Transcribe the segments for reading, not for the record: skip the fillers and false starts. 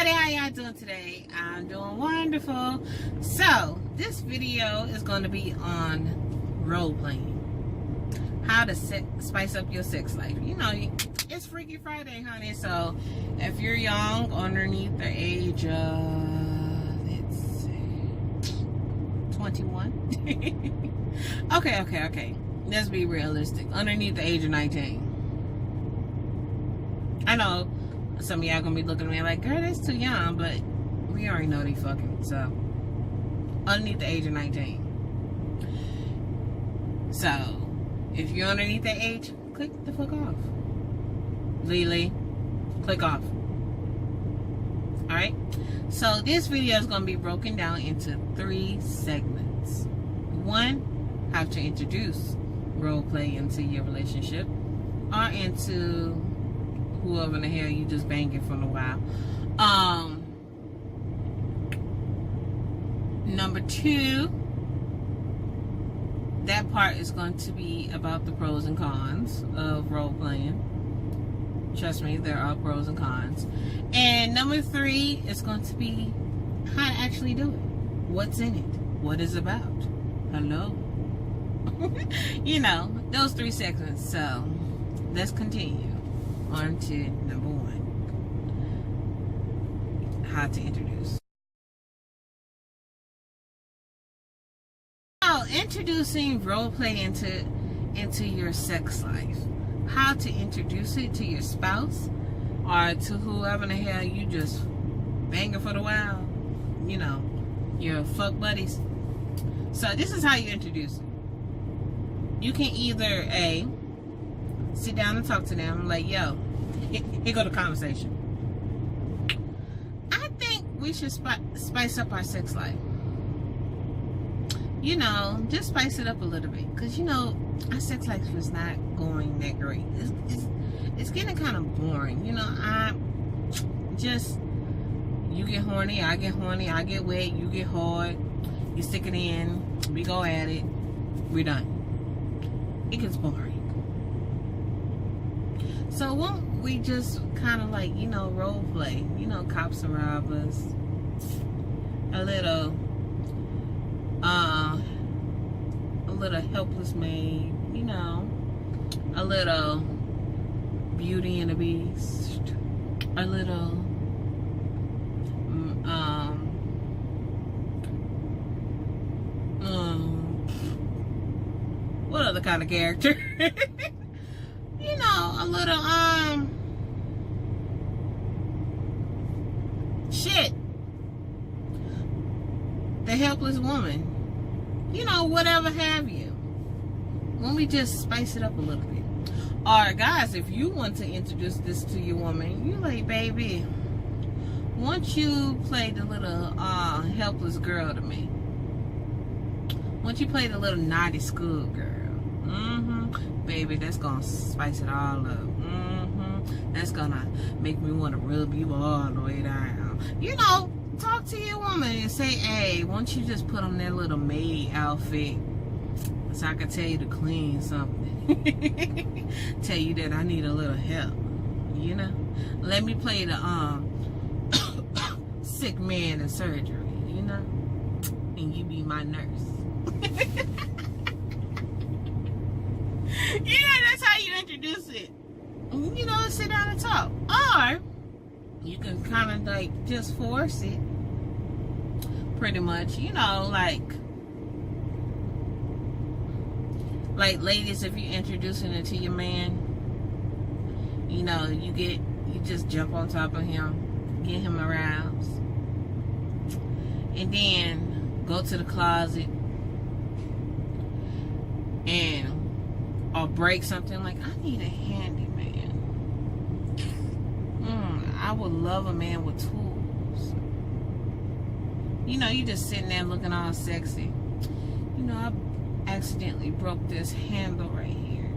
everybody, how y'all doing today? I'm doing wonderful. So this video is going to be on role playing, how to spice up your sex life. You know, it's Freaky Friday, honey. So if you're young, underneath the age of, let's see, 21. okay, let's be realistic. Underneath the age of 19. I know some of y'all gonna be looking at me like, girl, that's too young, but we already know they fucking. So underneath the age of 19. So if you're underneath that age, click the fuck off. Lily, click off. Alright? So this video is gonna be broken down into 3 segments. 1, how to introduce role play into your relationship or into whoever in the hell you just banging for a while. Number 2, that part is going to be about the pros and cons of role playing. Trust me, there are pros and cons. And number 3 is going to be how to actually do it. What's in it? What it's about? Hello? You know, those 3 segments. So let's continue on to number 1, how to introduce. So introducing role play into your sex life. How to introduce it to your spouse or to whoever in the hell you just banging for the while. You know, your fuck buddies. So this is how you introduce it. You can either A, sit down and talk to them like, yo, here go the conversation. I think we should spice up our sex life. You know, just spice it up a little bit. Because, you know, our sex life is not going that great. It's getting kind of boring. You know, you get horny, I get wet, you get hard, you stick it in, we go at it, we're done. It gets boring. So won't we just kind of like, you know, role play, you know, cops and robbers, a little helpless maid, you know, a little Beauty and the Beast, a little what other kind of character? You know, a little shit, the helpless woman, you know, whatever have you. When we just spice it up a little bit. Or guys, if you want to introduce this to your woman, you like, baby, once you play the little helpless girl to me, once you play the little naughty school girl, baby, that's gonna spice it all up. That's gonna make me want to rub you all the way down. You know, talk to your woman and say, hey, why don't you just put on that little maid outfit so I can tell you to clean something. Tell you that I need a little help. You know, let me play the sick man in surgery, you know, and you be my nurse. You know, that's how you introduce it. You know, sit down and talk. Or you can kind of like just force it. Pretty much, you know, like ladies, if you're introducing it to your man, you know, you just jump on top of him, get him aroused, and then go to the closet or break something like, I need a handyman. I would love a man with tools. You know, you just sitting there looking all sexy. You know, I accidentally broke this handle right here.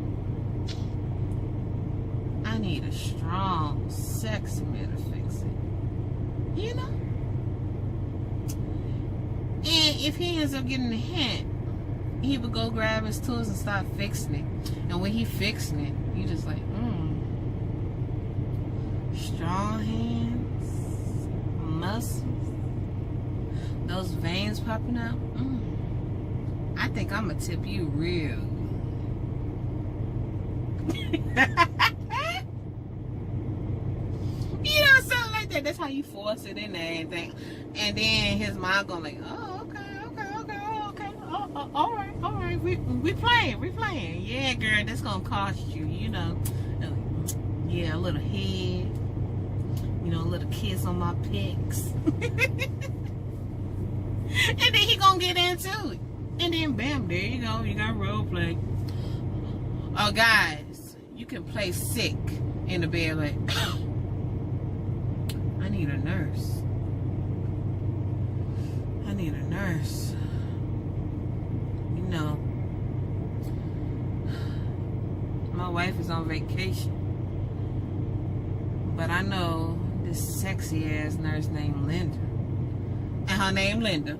I need a strong, sexy man to fix it. You know? And if he ends up getting the hint, he would go grab his tools and start fixing it. And when he fixing it, you just like, strong hands, muscles, those veins popping out. I think I'm gonna tip you real. You know, something like that. That's how you force it in there and everything. And then his mom gonna like, oh, okay. All right. We playing. Yeah, girl, that's gonna cost you, you know. Yeah, a little head, you know, a little kiss on my pics. And then he gonna get into it. And then bam, there you go. You got role play. Oh, guys, you can play sick in the bed like, I need a nurse. You know, my wife is on vacation, but I know this sexy ass nurse named Linda, and her name Linda,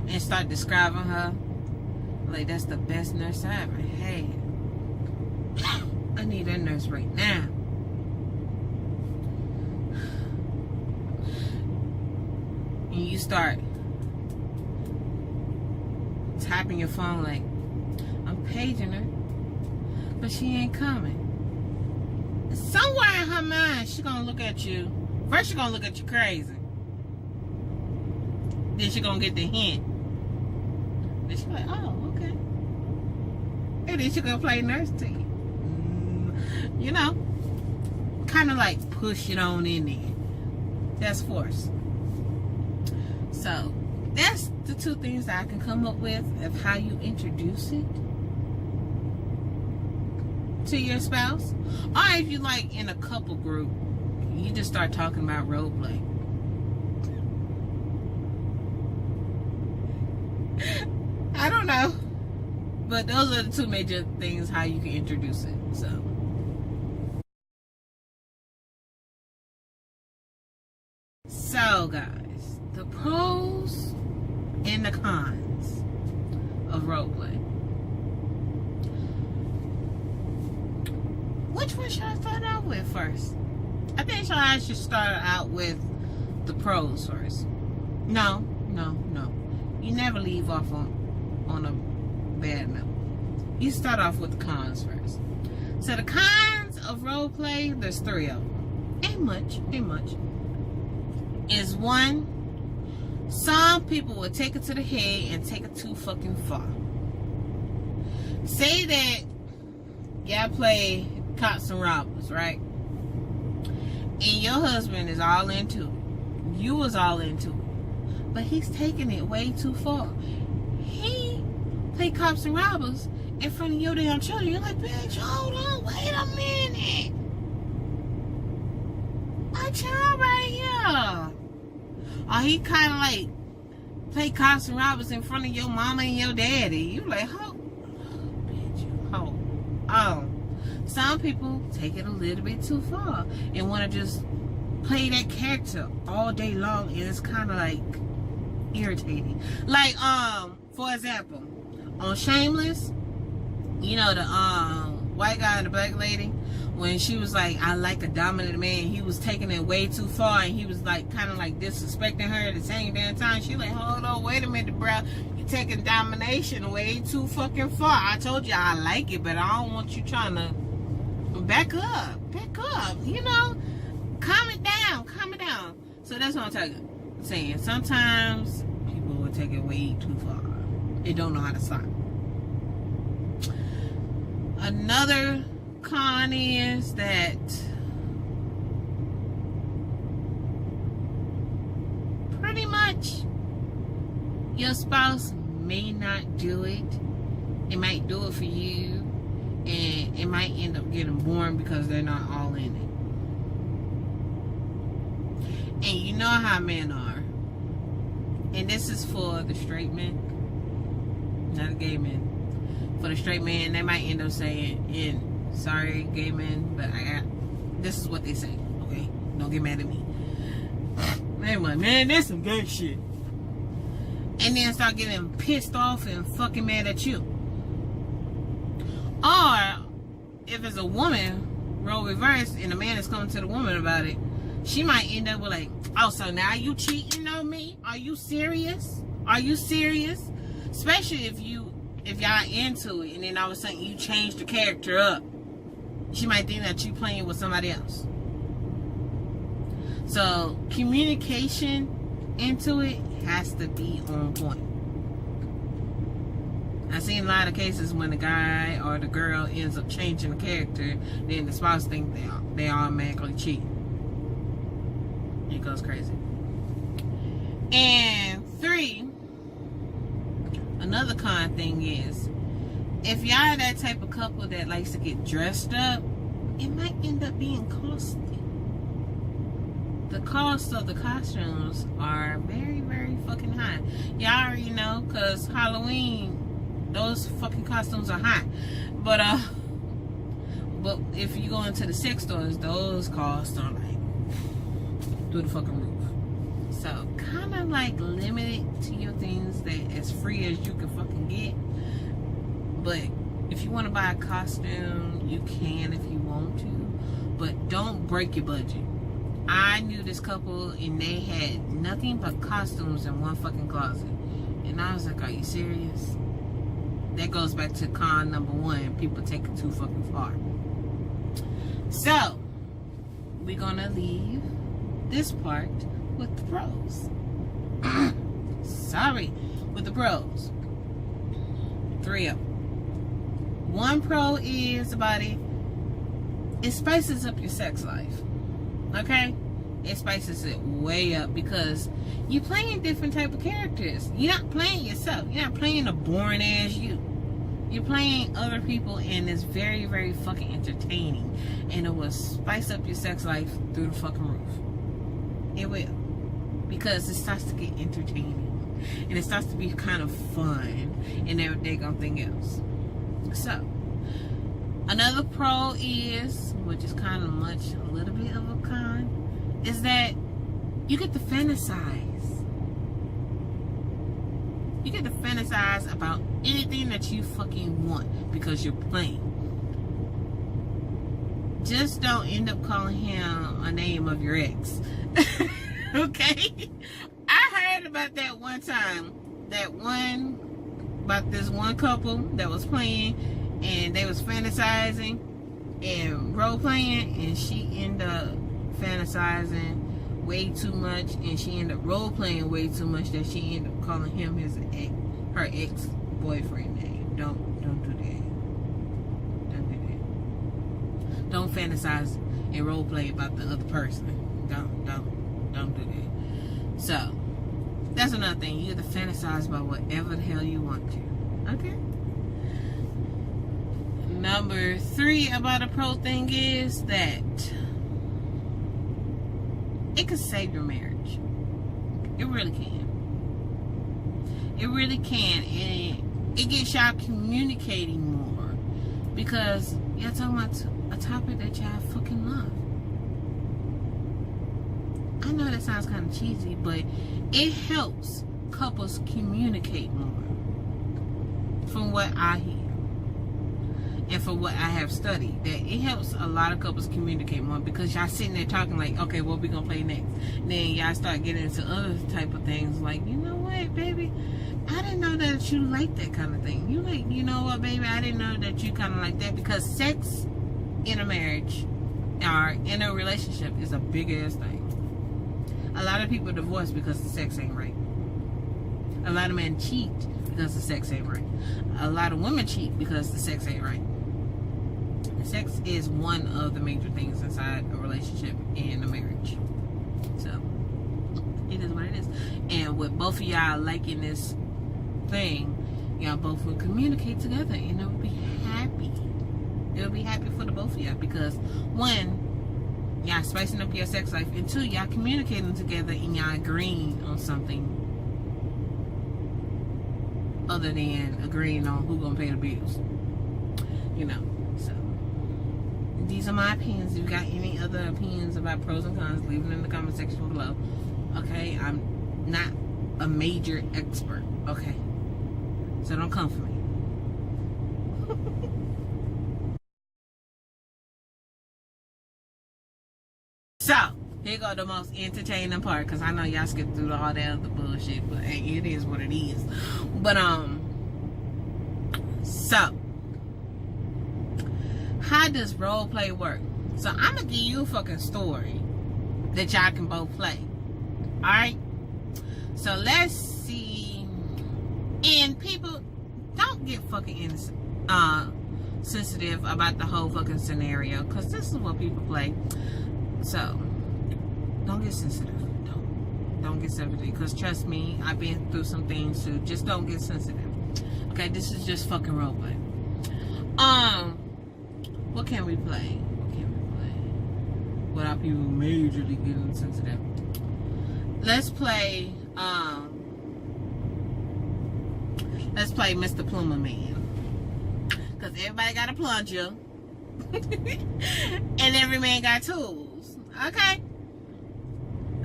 and start describing her like that's the best nurse I ever had. I need that nurse right now. And you start tapping your phone like, I'm paging her, but she ain't coming. Somewhere in her mind, she gonna look at you. First, she gonna look at you crazy. Then she gonna get the hint. Then she like, oh, okay. And then she gonna play nurse to you. You know, kind of like push it on in there. That's force. So that's the two things that I can come up with of how you introduce it to your spouse. Or if you like in a couple group, you just start talking about role play. I don't know, but those are the two major things how you can introduce it. So guys, the pros and the cons of roleplay. Which one should I start out with first? I think I should start out with the pros first. No. You never leave off on a bad note. You start off with the cons first. So the cons of roleplay, there's three of them. Ain't much. Is one, some people will take it to the head and take it too fucking far. Say that y'all play cops and robbers, right? And your husband is all into it. You was all into it. But he's taking it way too far. He play cops and robbers in front of your damn children. You're like, bitch, hold on, wait a minute. My child right here. Or he kind of like play cops and robbers in front of your mama and your daddy. You like, bitch, oh. Some people take it a little bit too far and want to just play that character all day long, and it's kind of like irritating. Like, for example, on Shameless, you know, the white guy and the black lady, when she was like, I like a dominant man, he was taking it way too far, and he was like kind of like disrespecting her at the same damn time. She like, hold on, wait a minute, bro, you taking domination way too fucking far. I told you I like it, but I don't want you trying to back up, you know, calm it down. So that's what I'm saying. Sometimes people will take it way too far. They don't know how to stop. Another con is that pretty much your spouse may not do it. It might do it for you, and it might end up getting boring because they're not all in it. And you know how men are. And this is for the straight men, not the gay men. For the straight men, they might end up saying, and sorry, gay men, but this is what they say, okay? Don't get mad at me. Anyway, man, that's some gay shit. And then start getting pissed off and fucking mad at you. Or, if it's a woman, role reverse, and the man is coming to the woman about it, she might end up with like, oh, so now you cheating on me? Are you serious? Are you serious? Especially if y'all into it and then all of a sudden you change the character up. She might think that you playing with somebody else. So communication into it has to be on point. I've seen a lot of cases when the guy or the girl ends up changing the character, then the spouse think they automatically cheat. It goes crazy. And 3, another con thing is, if y'all that type of couple that likes to get dressed up, it might end up being costly. The cost of the costumes are very, very fucking high. Y'all already know, because Halloween, those fucking costumes are high. But but if you go into the sex stores, those costs are like through the fucking roof. So kind of like limit it to your things that as free as you can fucking get. But if you want to buy a costume, you can if you want to. But don't break your budget. I knew this couple and they had nothing but costumes in one fucking closet. And I was like, are you serious? That goes back to con number 1. People take it too fucking far. So, we're going to leave this part with the pros. Sorry, with the pros. 3 of them. 1 pro is about it. It spices up your sex life. Okay? It spices it way up because you're playing different type of characters. You're not playing yourself. You're not playing a boring ass you. You're playing other people, and it's very, very fucking entertaining. And it will spice up your sex life through the fucking roof. It will. Because it starts to get entertaining. And it starts to be kind of fun and everything else. So, another pro is, which is kind of a little bit of a con, is that you get to fantasize. You get to fantasize about anything that you fucking want because you're playing. Just don't end up calling him a name of your ex. Okay? I heard about that one time. About this one couple that was playing and they was fantasizing and role playing, and she ended up fantasizing way too much, and she ended up role playing way too much that she ended up calling him her ex boyfriend name. Don't do that. Don't do that. Don't fantasize and role play about the other person. Don't do that. So that's another thing. You get to fantasize about whatever the hell you want to. Okay. Number 3 about a pro thing is that it can save your marriage. It really can. It really can. And it gets y'all communicating more. Because y'all talking about a topic that y'all fucking love. I know that sounds kind of cheesy, but it helps couples communicate more. From what I hear. And for what I have studied, that it helps a lot of couples communicate more because y'all sitting there talking like, okay, what we gonna play next? And then y'all start getting into other type of things like, you know what, baby, I didn't know that you like that kind of thing. You like, you know what, baby, I didn't know that you kind of like that, because sex in a marriage or in a relationship is a big ass thing. A lot of people divorce because the sex ain't right. A lot of men cheat because the sex ain't right. A lot of women cheat because the sex ain't right. Sex is one of the major things inside a relationship and a marriage. So, it is what it is. And with both of y'all liking this thing, y'all both will communicate together and it will be happy. It will be happy for the both of y'all because, 1, y'all spicing up your sex life, and 2, y'all communicating together and y'all agreeing on something other than agreeing on who's gonna pay the bills. You know, so these are my opinions. If you got any other opinions about pros and cons, leave them in the comment section below. Okay, I'm not a major expert. Okay, so don't come for me. So Here go the most entertaining part, because I know y'all skipped through all that other bullshit, but hey, it is what it is. But so how does role play work? So I'm gonna give you a fucking story that y'all can both play. Alright? So let's see. And people, don't get fucking innocent, sensitive about the whole fucking scenario, because this is what people play. So don't get sensitive. Don't get sensitive, because trust me, I've been through some things too. Just don't get sensitive. Okay, this is just fucking roleplay. What can we play? Without people majorly getting sensitive. Let's play Mr. Plumber Man. Cause everybody got a plunger. And every man got tools. Okay?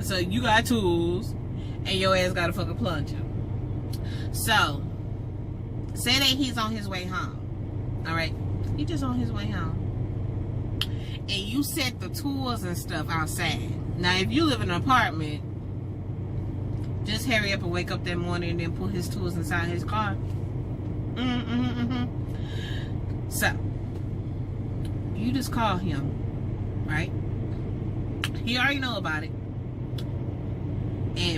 So you got tools and your ass got a fucking plunger. So say that he's on his way home. Alright? He just on his way home. And you set the tools and stuff outside. Now, if you live in an apartment, just hurry up and wake up that morning and then put his tools inside his car. So, you just call him, right? He already know about it.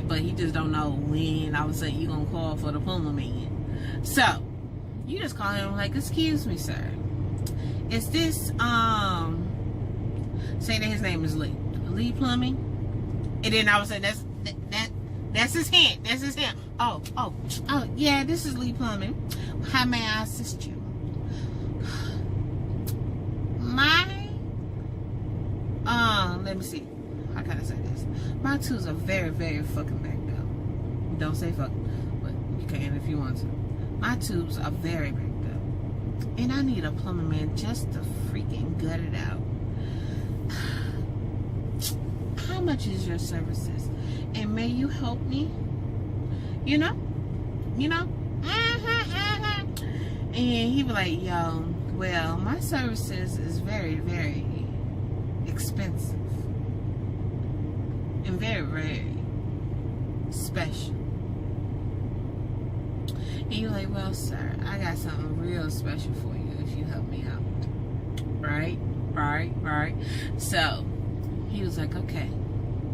But he just don't know when all of a sudden you gonna call for the plumber man. So, you just call him like, excuse me, sir. Is this, say that his name is Lee. Lee Plumbing. And then I would say that's his hint. That's his hint. Oh, yeah, this is Lee Plumbing. How may I assist you? Let me see. How can I say this? My tools are very, very fucking backed up. Don't say fuck, but you can if you want to. My tubes are very backed up. And I need a plumber man just to freaking gut it out. How much is your services? And may you help me? You know? And he be like, yo, well, my services is very, very expensive. And very, very special. And you're like, well, sir, I got something real special for you if you help me out. Right? So, he was like, okay.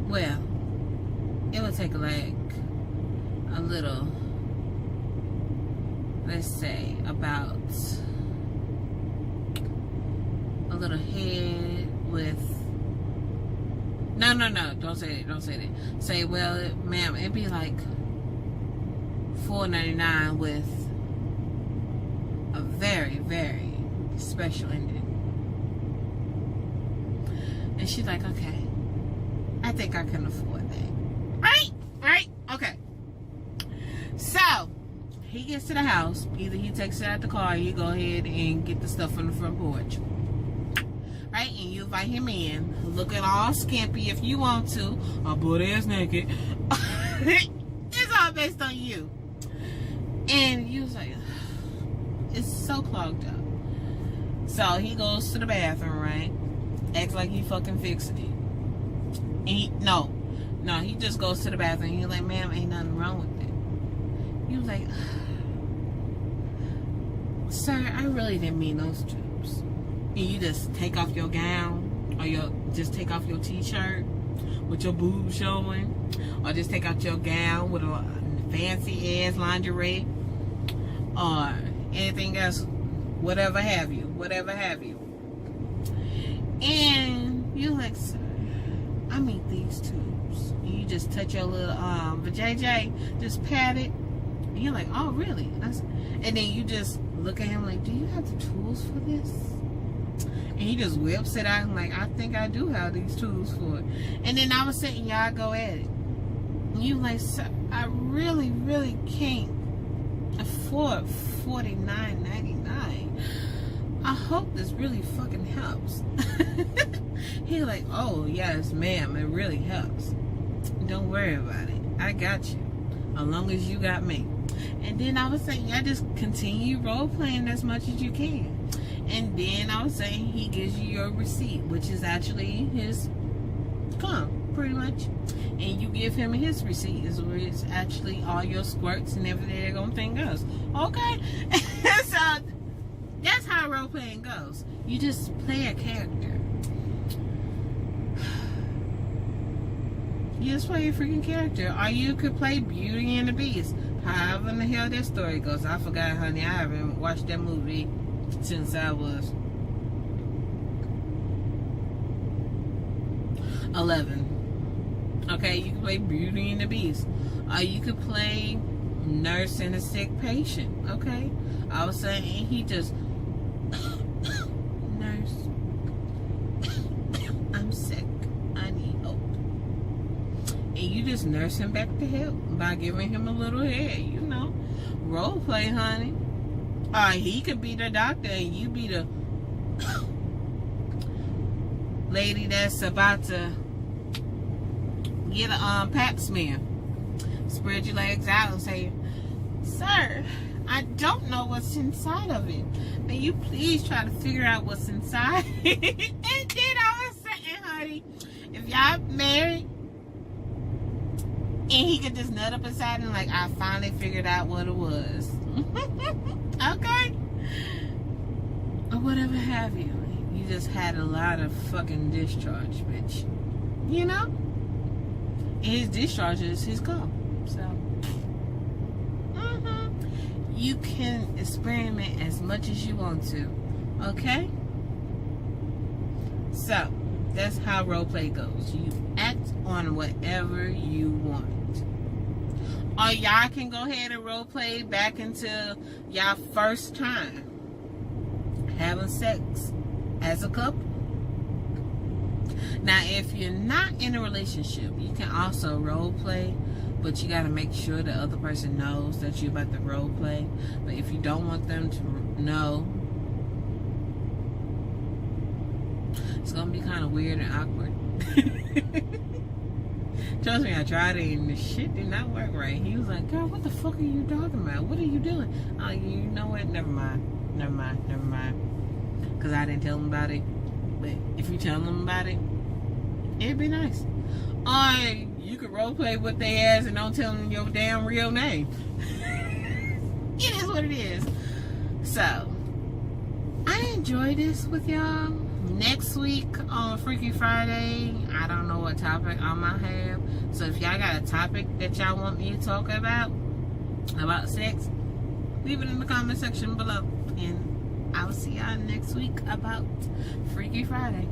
Well, it would take like a little, let's say about a little head with, no, don't say that. Say, well, ma'am, it'd be like $4.99 with a very, very special ending. And she's like, okay, I think I can afford that. Right? Okay. So, he gets to the house. Either he takes it out the car or you go ahead and get the stuff on the front porch. Right? And you invite him in. Looking all skimpy if you want to. Or butt ass naked. It's all based on you. And you was like, it's so clogged up. So, he goes to the bathroom, right? Acts like he fucking fixing it. And he just goes to the bathroom. He's like, ma'am, ain't nothing wrong with it. You was like, sir, I really didn't mean those tubes. And you just take off your gown, or just take off your t-shirt with your boobs showing, or just take out your gown with a fancy ass lingerie, or anything else, whatever have you. And you're like, sir, I mean these tubes. And you just touch your little vajayjay, just pat it, and you're like, oh really? And then you just look at him like, do you have the tools for this? And he just whips it out and like, I think I do have these tools for it. And then all of a sudden y'all go at it. And you like, sir, I really, really can't afford $49.99. I hope this really fucking helps. He's like, oh yes ma'am, it really helps. Don't worry about it. I got you. As long as you got me. And then I was saying, y'all just continue role playing as much as you can. And then I was saying he gives you your receipt, which is actually his come, pretty much. And you give him his receipts where it's actually all your squirts and everything they're gonna think goes. Okay? So that's how role playing goes. You just play a character. You just play a freaking character. Or you could play Beauty and the Beast. However in the hell that story goes. I forgot, honey. I haven't watched that movie since I was 11. Okay, you can play Beauty and the Beast. Or you could play Nurse and a Sick Patient. Okay? I was saying he just Nurse, I'm sick. I need help. And you just nurse him back to health by giving him a little head, you know. Role play, honey. He could be the doctor and you be the lady that's about to get a pap smear. Spread your legs out and say, "Sir, I don't know what's inside of it. May you please try to figure out what's inside?" And then I was saying, honey, if y'all married and he could just nut up inside and like, I finally figured out what it was. Okay? Or whatever have you. You just had a lot of fucking discharge, bitch. You know? And his discharge is his cum. So, you can experiment as much as you want to. Okay? So, that's how roleplay goes. You act on whatever you want. Or y'all can go ahead and roleplay back into y'all first time having sex as a couple. Now, if you're not in a relationship, you can also roleplay, but you got to make sure the other person knows that you're about to roleplay. But if you don't want them to know, it's going to be kind of weird and awkward. Trust me, I tried it and the shit did not work right. He was like, "Girl, what the fuck are you talking about? What are you doing?" You know what? Never mind. Because I didn't tell him about it. But if you tell them about it, it'd be nice. Or you could roleplay with their ass and don't tell them your damn real name. It is what it is. So, I enjoy this with y'all. Next week on Freaky Friday, I don't know what topic I might have. So if y'all got a topic that y'all want me to talk about sex, leave it in the comment section below. And I'll see y'all next week about Freaky Friday.